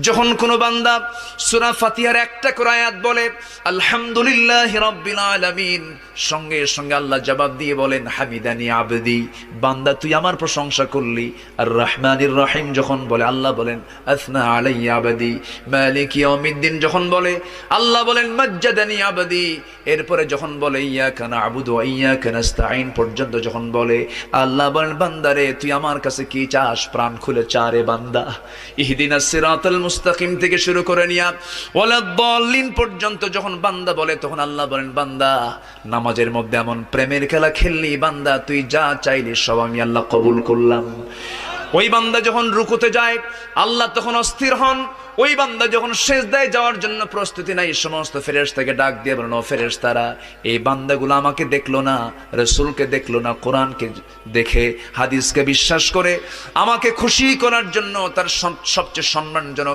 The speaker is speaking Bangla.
যখন কোনো বান্দা সূরা ফাতিহার একটা করে আয়াত বলে আলহামদুলিল্লাহি রাব্বিল আলামিন, সঙ্গে সঙ্গে আল্লাহ জবাব দিয়ে বলেন হামিদানি আবদি, বান্দা তুই আমার প্রশংসা করলি। আর রহমানির রহিম যখন বলে আল্লাহ বলেন আসনা আলাইয়া আবদি। মালিক ইয়াউমিদ্দিন যখন বলে আল্লাহ বলেন মাজ্জাদানি আবদি। এরপরে যখন বলে ইয়াকা না'বুদু ওয়া ইয়াকা নাস্তাঈন পর্যন্ত যখন বলে আল্লাহ বলেন বান্দারে তুই আমার কাছে কি চাস, প্রাণ খুলে চারে বান্দা। ইহদিনাস সিরাতাল মুস্তাকিম থেকে শুরু করে নিয়া ওয়ালাদ-দাল্লিন পর্যন্ত যখন বান্দা বলে তখন আল্লাহ বলেন বান্দা নামাজের মধ্যে এমন প্রেমের খেলা খেললি বান্দা, তুই যা চাইলি সব আমি আল্লাহ কবুল করলাম। ওই বান্দা যখন রুকুতে যায় আল্লাহ তখন অস্থির হন। ওই বান্দা যখন সিজদায় যাওয়ার জন্য প্রস্তুতি নাই, সমস্ত ফেরেশতাকে ডাক দিয়ে বলেন ও ফেরেশতারা, এই বান্দাগুলো আমাকে দেখলো না, রাসূলকে দেখলো না, কোরআনকে দেখে হাদিসকে বিশ্বাস করে আমাকে খুশি করার জন্য তার সবচেয়ে সম্মানজনক